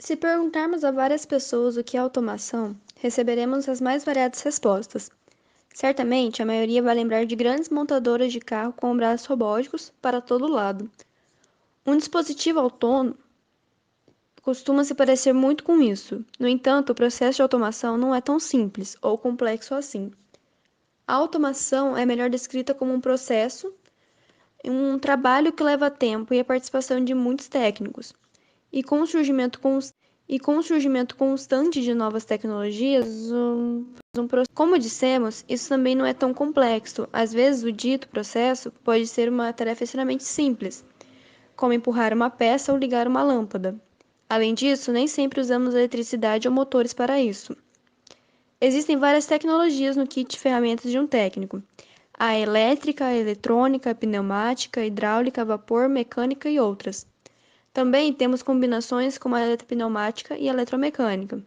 Se perguntarmos a várias pessoas o que é automação, receberemos as mais variadas respostas. Certamente, a maioria vai lembrar de grandes montadoras de carro com braços robóticos para todo lado. Um dispositivo autônomo costuma se parecer muito com isso. No entanto, o processo de automação não é tão simples ou complexo assim. A automação é melhor descrita como um processo, um trabalho que leva tempo e a participação de muitos técnicos. E com o surgimento, constante de novas tecnologias, como dissemos, isso também não é tão complexo. Às vezes, o dito processo pode ser uma tarefa extremamente simples, como empurrar uma peça ou ligar uma lâmpada. Além disso, nem sempre usamos eletricidade ou motores para isso. Existem várias tecnologias no kit de ferramentas de um técnico. A elétrica, a eletrônica, a pneumática, a hidráulica, a vapor, mecânica e outras. Também temos combinações como a eletropneumática e a eletromecânica.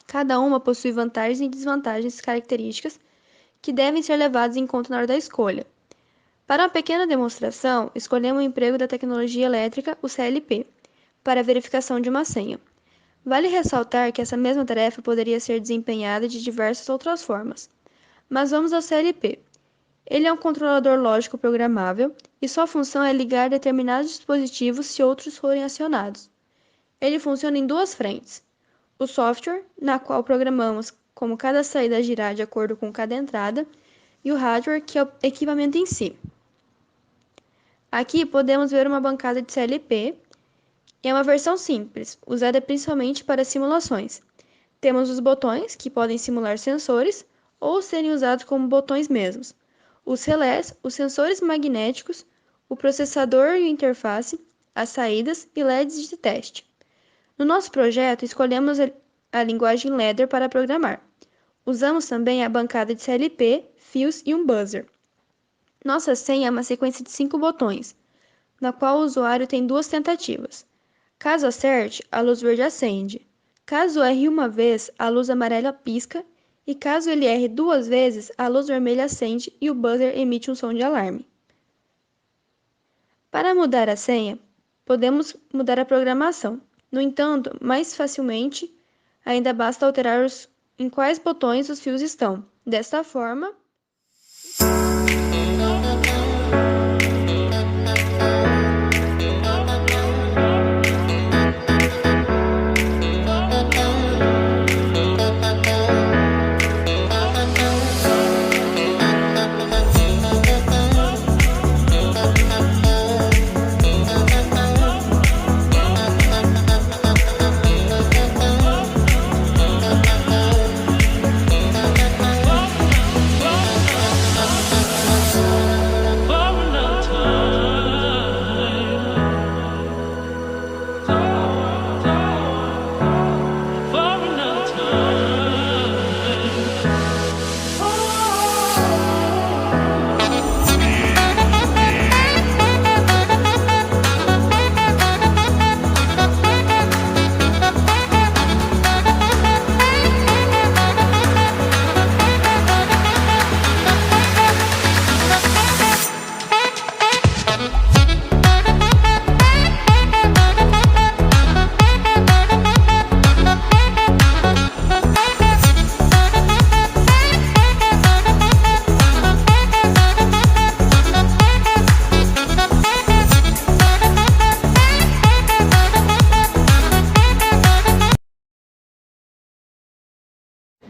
Cada uma possui vantagens e desvantagens características que devem ser levadas em conta na hora da escolha. Para uma pequena demonstração, escolhemos o emprego da tecnologia elétrica, o CLP, para a verificação de uma senha. Vale ressaltar que essa mesma tarefa poderia ser desempenhada de diversas outras formas. Mas vamos ao CLP. Ele é um controlador lógico programável e sua função é ligar determinados dispositivos se outros forem acionados. Ele funciona em duas frentes: o software, na qual programamos como cada saída girar de acordo com cada entrada, e o hardware, que é o equipamento em si. Aqui podemos ver uma bancada de CLP, e é uma versão simples, usada principalmente para simulações. Temos os botões, que podem simular sensores ou serem usados como botões mesmos, os relés, os sensores magnéticos, o processador e a interface, as saídas e LEDs de teste. No nosso projeto, escolhemos a linguagem Ladder para programar. Usamos também a bancada de CLP, fios e um buzzer. Nossa senha é uma sequência de 5 botões, na qual o usuário tem duas tentativas. Caso acerte, a luz verde acende. Caso erre uma vez, a luz amarela pisca. E caso ele erre duas vezes, a luz vermelha acende e o buzzer emite um som de alarme. Para mudar a senha, podemos mudar a programação. No entanto, mais facilmente, ainda basta alterar em quais botões os fios estão. Desta forma,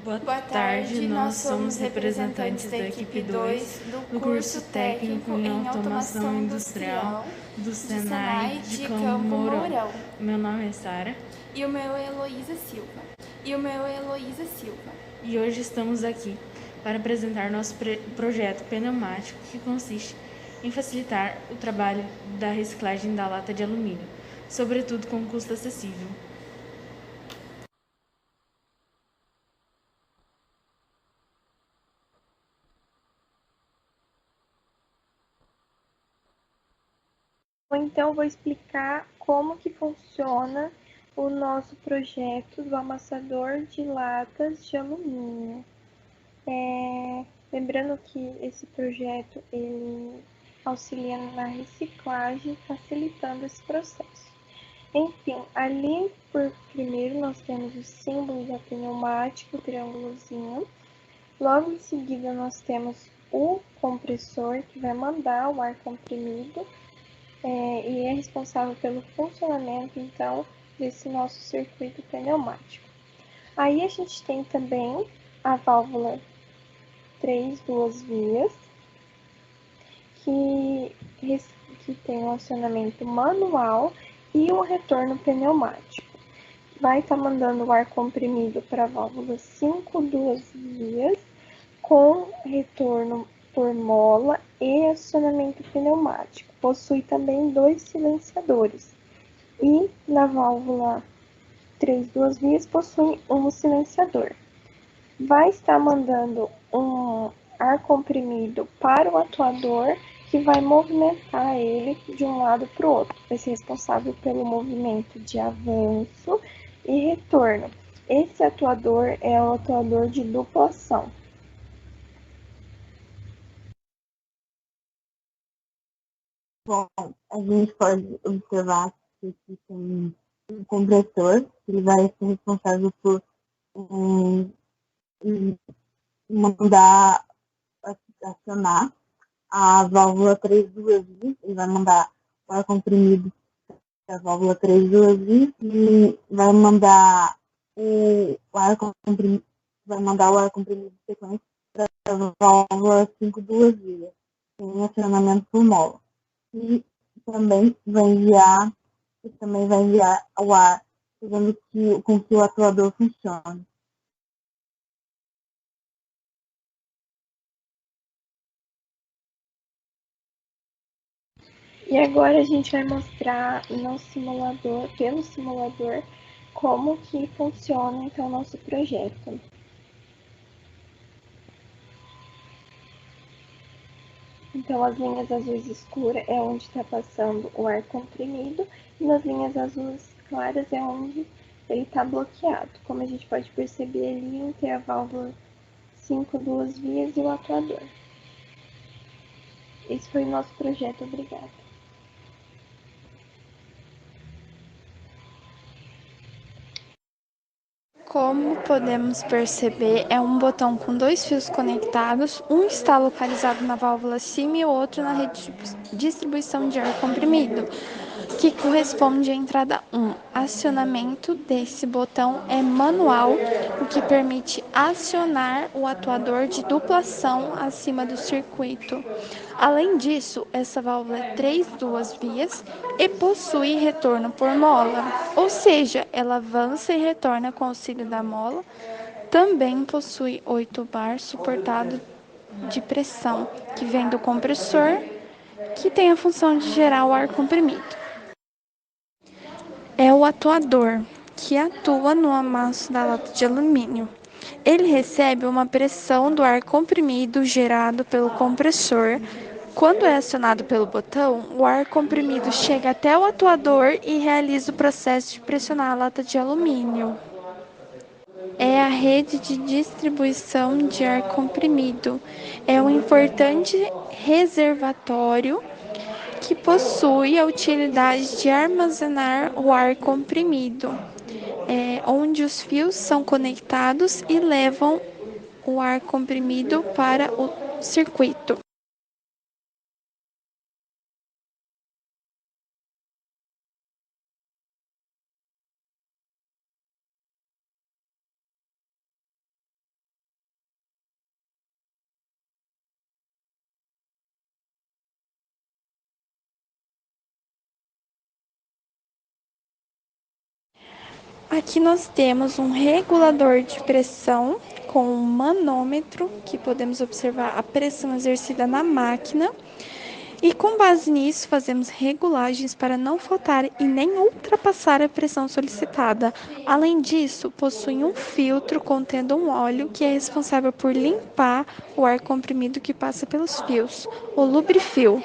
Boa tarde, nós somos representantes da equipe 2 do curso técnico em automação industrial do Senai de Campo Mourão. Meu nome é Sara. E o meu é Heloísa Silva. E hoje estamos aqui para apresentar nosso projeto pneumático, que consiste em facilitar o trabalho da reciclagem da lata de alumínio, sobretudo com custo acessível. Então, eu vou explicar como que funciona o nosso projeto do amassador de latas de alumínio. Lembrando que esse projeto ele auxilia na reciclagem, facilitando esse processo. Enfim, ali por primeiro nós temos o símbolo da pneumática, o triângulozinho. Logo em seguida nós temos o compressor, que vai mandar o ar comprimido e é responsável pelo funcionamento, então, desse nosso circuito pneumático. Aí a gente tem também a válvula 3 duas vias, que tem um acionamento manual e um retorno pneumático. Vai estar mandando o ar comprimido para a válvula 5 duas vias, com retorno por mola e acionamento pneumático. Possui também 2 silenciadores. E na válvula 3 duas vias possui um silenciador. Vai estar mandando um ar comprimido para o atuador, que vai movimentar ele de um lado para o outro. Vai ser responsável pelo movimento de avanço e retorno. Esse atuador é o atuador de dupla ação. Bom, a gente pode observar que aqui tem um compressor, ele vai ser responsável por mandar acionar a válvula 3 duas vias, ele vai mandar o ar comprimido para a válvula 3 duas vias e vai mandar o ar comprimido, de sequência para a válvula 5 duas vias, em acionamento por mola. E também vai enviar o ar, fazendo com que o atuador funcione. E agora a gente vai mostrar no simulador, pelo simulador, como que funciona então o nosso projeto. Então, as linhas azuis escuras é onde está passando o ar comprimido, e nas linhas azuis claras é onde ele está bloqueado. Como a gente pode perceber ali entre a válvula 5 duas vias e o atuador. Esse foi o nosso projeto, obrigada. Como podemos perceber, é um botão com 2 fios conectados, um está localizado na válvula cima e o outro na rede de distribuição de ar comprimido, que corresponde à entrada 1. Acionamento desse botão é manual, o que permite acionar o atuador de dupla ação acima do circuito. Além disso, essa válvula é 3 duas vias e possui retorno por mola, ou seja, ela avança e retorna com o auxílio da mola. Também possui 8 bar suportado de pressão, que vem do compressor, que tem a função de gerar o ar comprimido. É o atuador, que atua no amasso da lata de alumínio. Ele recebe uma pressão do ar comprimido gerado pelo compressor. Quando é acionado pelo botão, o ar comprimido chega até o atuador e realiza o processo de pressionar a lata de alumínio. É a rede de distribuição de ar comprimido. É um importante reservatório que possui a utilidade de armazenar o ar comprimido, onde os fios são conectados e levam o ar comprimido para o circuito. Aqui nós temos um regulador de pressão com um manômetro, que podemos observar a pressão exercida na máquina. E com base nisso, fazemos regulagens para não faltar e nem ultrapassar a pressão solicitada. Além disso, possui um filtro contendo um óleo que é responsável por limpar o ar comprimido que passa pelos fios, o lubrifil.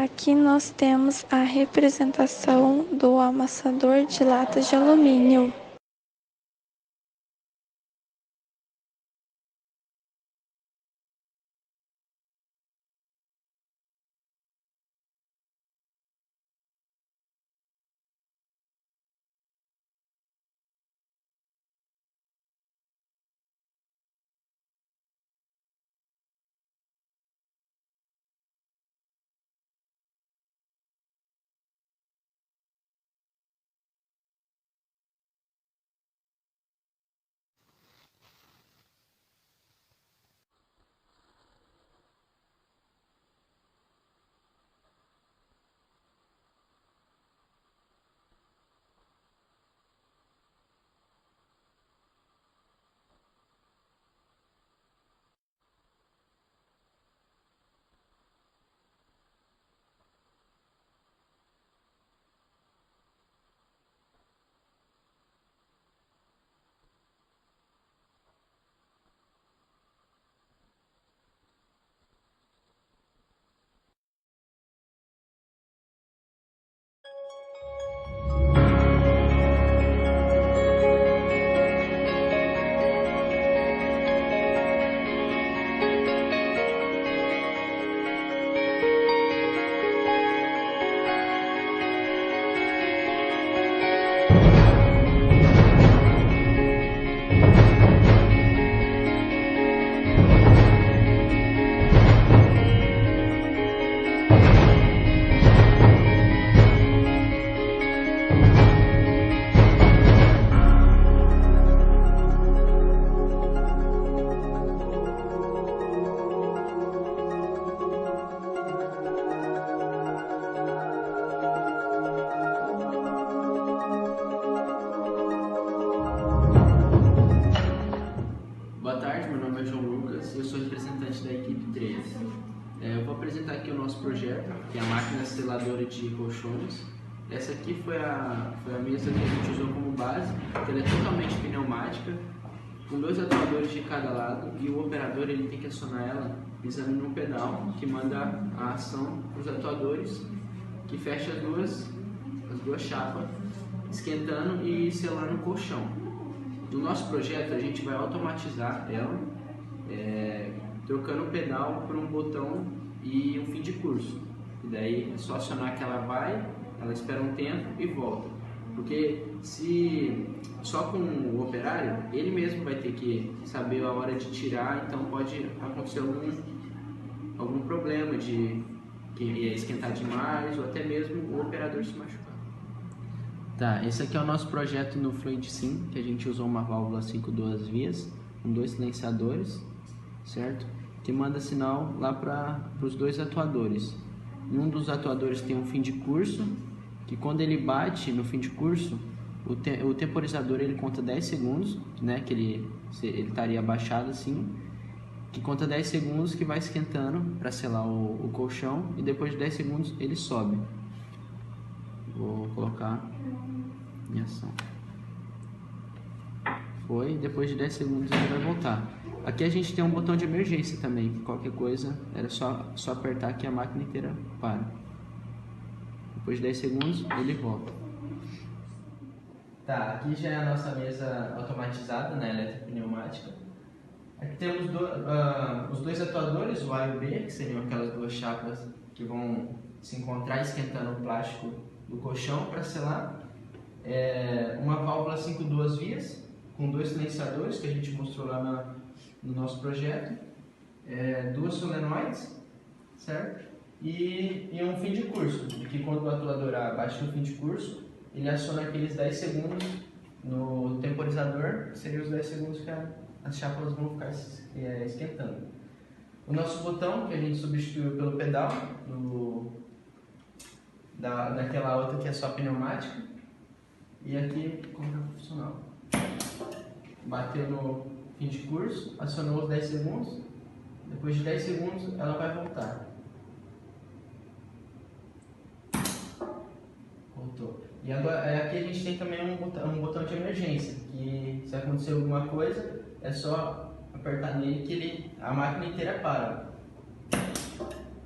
Aqui nós temos a representação do amassador de latas de alumínio. Eu sou representante da equipe 3. Eu vou apresentar aqui o nosso projeto, que é a máquina seladora de colchões. Essa aqui foi a mesa que a gente usou como base, que ela é totalmente pneumática, com 2 atuadores de cada lado, e o operador ele tem que acionar ela pisando num pedal que manda a ação para os atuadores, que fecha as duas chapas, esquentando e selando o colchão. No nosso projeto a gente vai automatizar ela, trocando o pedal por um botão e um fim de curso. E daí é só acionar que ela espera um tempo e volta. Porque se só com o operário, ele mesmo vai ter que saber a hora de tirar, então pode acontecer algum problema de que ia esquentar demais ou até mesmo o operador se machucar. Tá, esse aqui é o nosso projeto no Fluid Sim, que a gente usou uma válvula 5 duas vias, com 2 silenciadores, certo? Que manda sinal lá para os 2 atuadores. Um dos atuadores tem um fim de curso, que quando ele bate no fim de curso, o temporizador ele conta 10 segundos, né? Que ele estaria abaixado assim, que conta 10 segundos que vai esquentando para selar o colchão, e depois de 10 segundos ele sobe. Vou colocar em ação. Foi, depois de 10 segundos ele vai voltar. Aqui a gente tem um botão de emergência também, que qualquer coisa era só apertar que a máquina inteira para. Depois de 10 segundos ele volta. Tá, aqui já é a nossa mesa automatizada, né, eletropneumática. Aqui temos os 2 atuadores, o A e o B, que seriam aquelas 2 chapas que vão se encontrar esquentando o plástico do colchão para selar. Uma válvula 5 duas vias, com 2 silenciadores, que a gente mostrou lá no nosso projeto. 2 solenoides, certo? E um fim de curso, que quando o atuador abaixa o fim de curso, ele aciona aqueles 10 segundos no temporizador, que seriam os 10 segundos que as chapas vão ficar esquentando. O nosso botão, que a gente substituiu pelo pedal, daquela outra que é só pneumática, e aqui como é funcional. Bateu no fim de curso, acionou os 10 segundos, depois de 10 segundos ela vai voltar. Voltou. E agora, aqui a gente tem também um botão de emergência, que se acontecer alguma coisa, é só apertar nele que a máquina inteira para.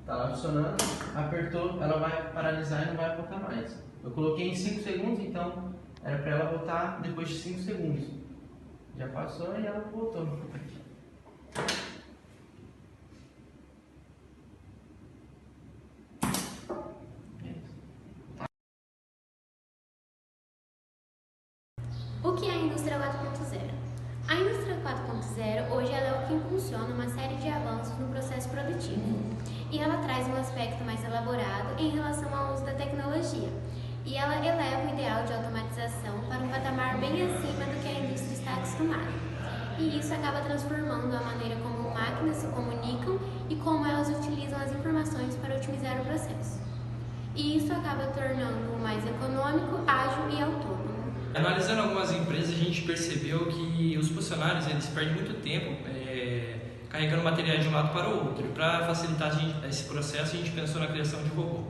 Tá lá funcionando, apertou, ela vai paralisar e não vai voltar mais. Eu coloquei em 5 segundos, então era para ela voltar depois de 5 segundos. Já passou e ela voltou. O que é a indústria 4.0? A indústria 4.0 hoje ela é o que impulsiona uma série de avanços no processo produtivo e ela traz um aspecto mais elaborado em relação ao uso da tecnologia e ela eleva o ideal de automatização para um patamar bem acima do que a indústria está acostumada e isso acaba transformando a maneira como máquinas se comunicam e como elas utilizam as informações para otimizar o processo e isso acaba tornando-o mais econômico, ágil e autônomo. Analisando algumas empresas, a gente percebeu que os funcionários eles perdem muito tempo carregando materiais de um lado para o outro. Para facilitar esse processo, a gente pensou na criação de robô.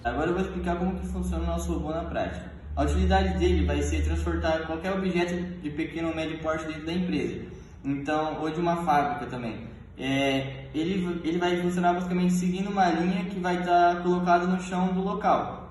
Agora eu vou explicar como que funciona o nosso robô na prática. A utilidade dele vai ser transportar qualquer objeto de pequeno ou médio porte dentro da empresa, então, ou de uma fábrica também. Ele vai funcionar basicamente seguindo uma linha que vai estar colocada no chão do local.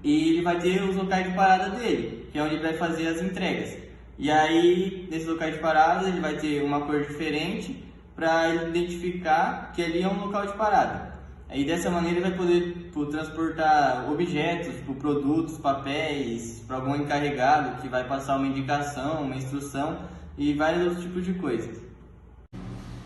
E ele vai ter os locais de parada dele, que é onde ele vai fazer as entregas. E aí, nesses locais de parada, ele vai ter uma cor diferente para identificar que ali é um local de parada. Aí dessa maneira ele vai poder transportar objetos, produtos, papéis, para algum encarregado que vai passar uma indicação, uma instrução e vários outros tipos de coisas.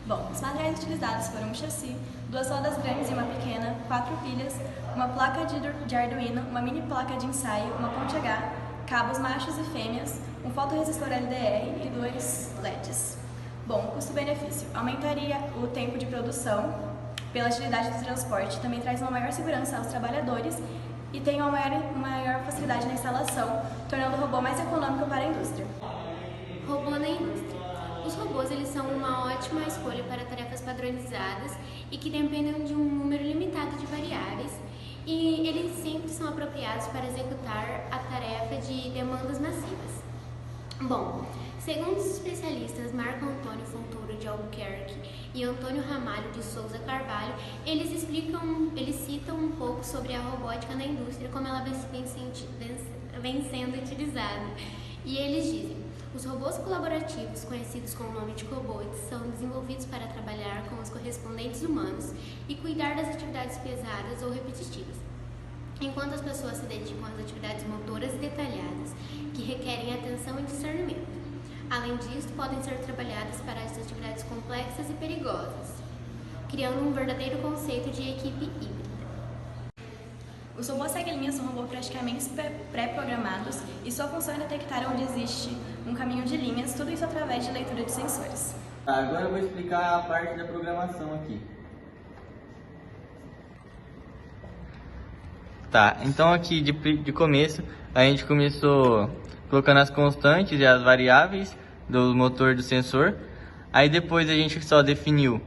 Bom, os materiais utilizados foram um chassi, 2 rodas grandes e uma pequena, 4 pilhas, uma placa de Arduino, uma mini placa de ensaio, uma ponte H, cabos machos e fêmeas, um fotoresistor LDR e 2 LEDs. Bom, custo-benefício. Aumentaria o tempo de produção pela agilidade do transporte, também traz uma maior segurança aos trabalhadores e tem uma maior facilidade na instalação, tornando o robô mais econômico para a indústria. Robô na indústria. Os robôs eles são uma ótima escolha para tarefas padronizadas e que dependem de um número limitado de variáveis e eles sempre são apropriados para executar a tarefa de demandas massivas. Bom, segundo os especialistas Marco Antônio Fontoura de Albuquerque e Antônio Ramalho de Souza Carvalho, eles citam um pouco sobre a robótica na indústria, como ela vem sendo utilizada. E eles dizem: os robôs colaborativos, conhecidos com o nome de cobots, são desenvolvidos para trabalhar com os correspondentes humanos e cuidar das atividades pesadas ou repetitivas, enquanto as pessoas se dedicam às atividades motoras e detalhadas, que requerem atenção e discernimento. Além disso, podem ser trabalhadas para as atividades complexas e perigosas, criando um verdadeiro conceito de equipe híbrida. Os robôs ceguelinhas são robôs praticamente pré-programados e sua função é detectar onde existe um caminho de linhas, tudo isso através de leitura de sensores. Agora eu vou explicar a parte da programação aqui. Tá, então aqui de começo a gente começou colocando as constantes e as variáveis do motor do sensor. Aí depois a gente só definiu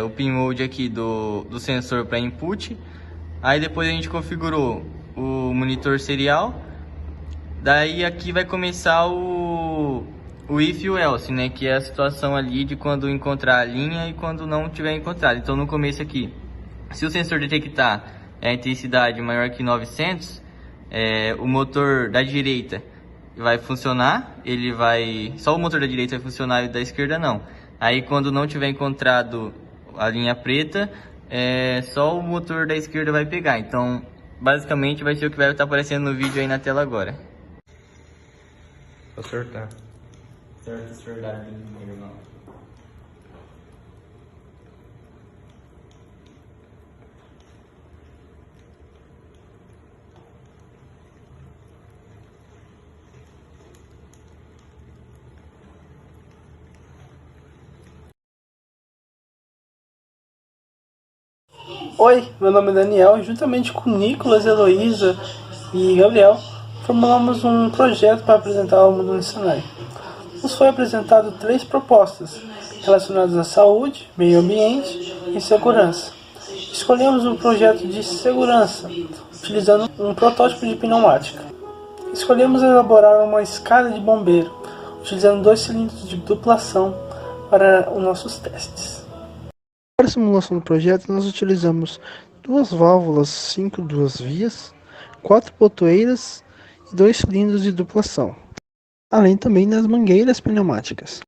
o pin mode aqui do sensor para input. Aí depois a gente configurou o monitor serial. Daí aqui vai começar o if e o else, né? Que é a situação ali de quando encontrar a linha e quando não tiver encontrado. Então no começo aqui, se o sensor detectar a intensidade maior que 900, o motor da direita vai funcionar. Só o motor da direita vai funcionar e o da esquerda não. Aí quando não tiver encontrado a linha preta, só o motor da esquerda vai pegar. Então basicamente vai ser o que vai estar aparecendo no vídeo aí na tela agora. Vou acertar. Certo, isso é verdade, não. Oi, meu nome é Daniel e juntamente com Nicolas, Heloísa e Gabriel formulamos um projeto para apresentar ao mundo no cenário. Nos foi apresentado 3 propostas relacionadas à saúde, meio ambiente e segurança. Escolhemos um projeto de segurança utilizando um protótipo de pneumática. Escolhemos elaborar uma escada de bombeiro utilizando 2 cilindros de duplação para os nossos testes. Para a simulação do projeto, nós utilizamos 2 válvulas 5 duas vias, 4 botoeiras e 2 cilindros de duplação, além também das mangueiras pneumáticas.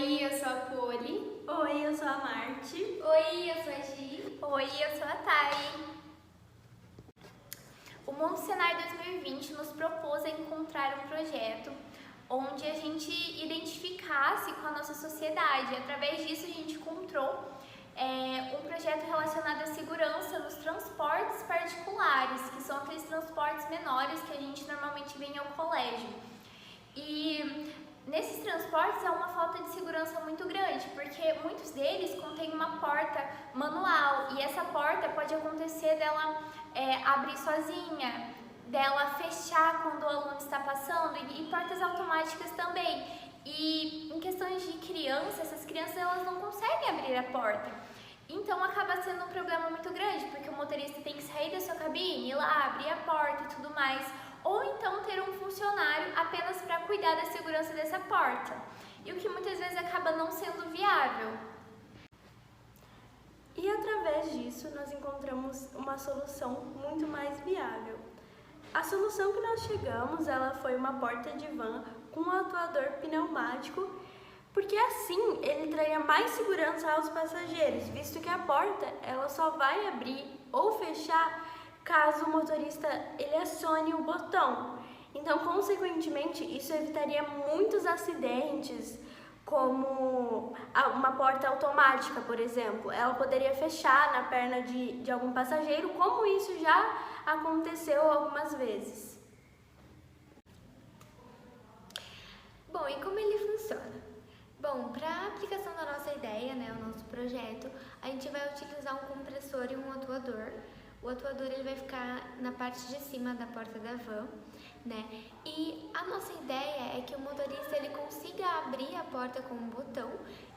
Oi, eu sou a Poli. Oi, eu sou a Marte. Oi, eu sou a Gi. Oi, eu sou a Thay. O Mundo Senai 2020 nos propôs a encontrar um projeto onde a gente identificasse com a nossa sociedade. Através disso, a gente encontrou um projeto relacionado à segurança nos transportes particulares, que são aqueles transportes menores que a gente normalmente vê ao colégio. E nesses transportes há uma falta de segurança muito grande, porque muitos deles contêm uma porta manual e essa porta pode acontecer dela abrir sozinha, dela fechar quando o aluno está passando e portas automáticas também. E em questões de criança, essas crianças elas não conseguem abrir a porta. Então acaba sendo um problema muito grande, porque o motorista tem que sair da sua cabine, ir lá, abrir a porta e tudo mais. Ou então ter um funcionário apenas para cuidar da segurança dessa porta. E o que muitas vezes acaba não sendo viável. E através disso nós encontramos uma solução muito mais viável. A solução que nós chegamos, ela foi uma porta de van com um atuador pneumático, porque assim ele traria mais segurança aos passageiros, visto que a porta ela só vai abrir ou fechar caso o motorista ele acione o botão. Então, consequentemente, isso evitaria muitos acidentes, como uma porta automática, por exemplo. Ela poderia fechar na perna de algum passageiro, como isso já aconteceu algumas vezes. Bom, e como ele funciona? Bom, para a aplicação da nossa ideia, o nosso projeto, a gente vai utilizar um compressor e um atuador. O atuador ele vai ficar na parte de cima da porta da van, E a nossa ideia é que o motorista ele consiga abrir a porta com um botão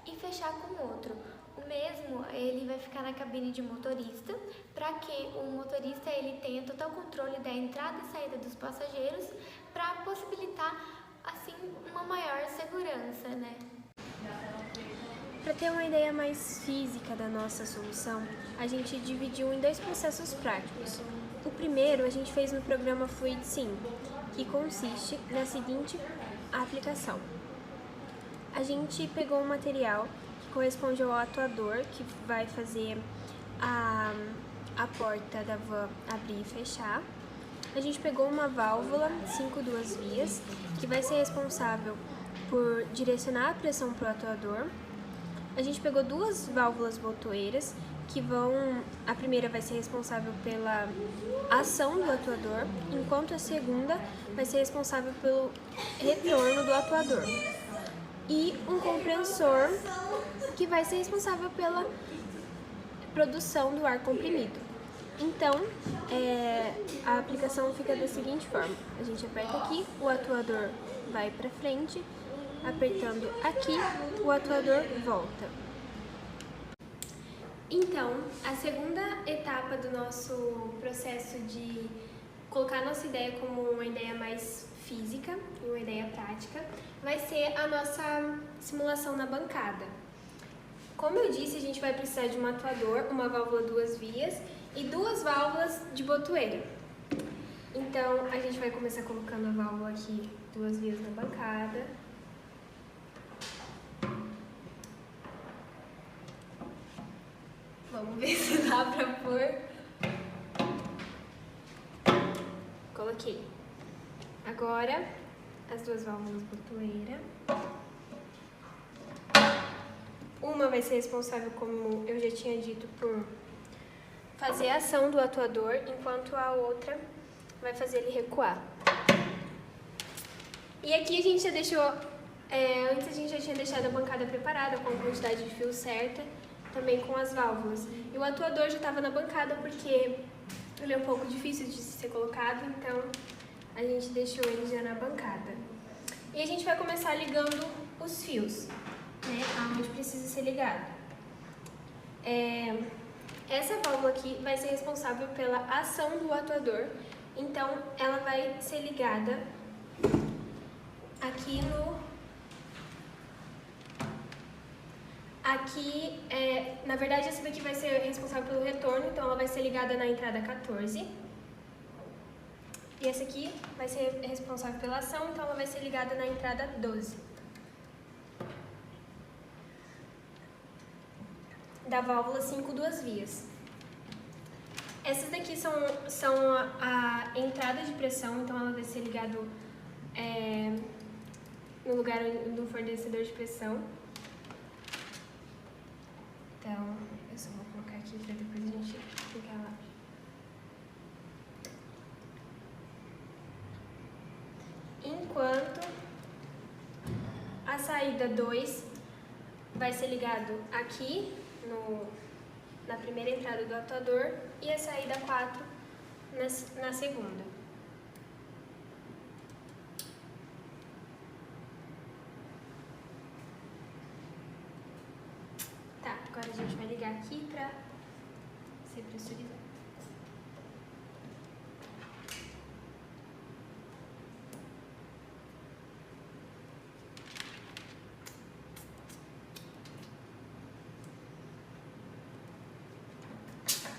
e fechar com outro. O mesmo ele vai ficar na cabine de motorista, para que o motorista ele tenha total controle da entrada e saída dos passageiros, para possibilitar assim uma maior segurança, Para ter uma ideia mais física da nossa solução, a gente dividiu em 2 processos práticos. O primeiro a gente fez no programa FluidSim, que consiste na seguinte aplicação. A gente pegou um material que corresponde ao atuador, que vai fazer a porta da van abrir e fechar. A gente pegou uma válvula 5 duas vias, que vai ser responsável por direcionar a pressão para o atuador. A gente pegou 2 válvulas botoeiras, a primeira vai ser responsável pela ação do atuador, enquanto a segunda vai ser responsável pelo retorno do atuador. E um compressor, que vai ser responsável pela produção do ar comprimido. Então, a aplicação fica da seguinte forma: a gente aperta aqui, o atuador vai para frente, apertando aqui, o atuador volta. Então, a segunda etapa do nosso processo de colocar a nossa ideia como uma ideia mais física e uma ideia prática vai ser a nossa simulação na bancada. Como eu disse, a gente vai precisar de um atuador, uma válvula 2 vias e 2 válvulas de botoeira. Então, a gente vai começar colocando a válvula aqui, 2 vias na bancada. Vamos ver se dá pra pôr. Coloquei. Agora, as 2 válvulas botoeira. Uma vai ser responsável, como eu já tinha dito, por fazer a ação do atuador, enquanto a outra vai fazer ele recuar. E aqui a gente já deixou, antes a gente já tinha deixado a bancada preparada com a quantidade de fio certa, também com as válvulas. E o atuador já estava na bancada porque ele é um pouco difícil de ser colocado, então a gente deixou ele já na bancada. E a gente vai começar ligando os fios, aonde precisa ser ligado. Essa válvula aqui vai ser responsável pela ação do atuador, então ela vai ser ligada aqui na verdade essa daqui vai ser responsável pelo retorno, então ela vai ser ligada na entrada 14. E essa aqui vai ser responsável pela ação, então ela vai ser ligada na entrada 12. da válvula 5 duas vias. Essas daqui são a entrada de pressão, então ela vai ser ligada no lugar do fornecedor de pressão. Então, eu só vou colocar aqui para depois a gente clicar lá. Enquanto a saída 2 vai ser ligado aqui na primeira entrada do atuador e a saída 4 na segunda. Tá, agora a gente vai ligar aqui para ser pressurizado.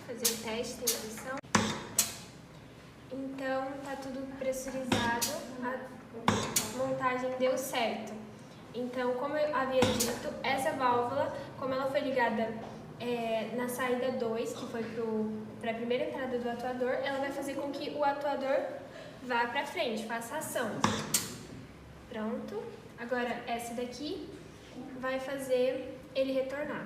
Fazer o teste, tem pressão. Então, tá tudo pressurizado, a montagem deu certo. Então, como eu havia dito, essa válvula, como ela foi ligada na saída 2, que foi para a primeira entrada do atuador, ela vai fazer com que o atuador vá para frente, faça ação. Pronto. Agora, essa daqui vai fazer ele retornar.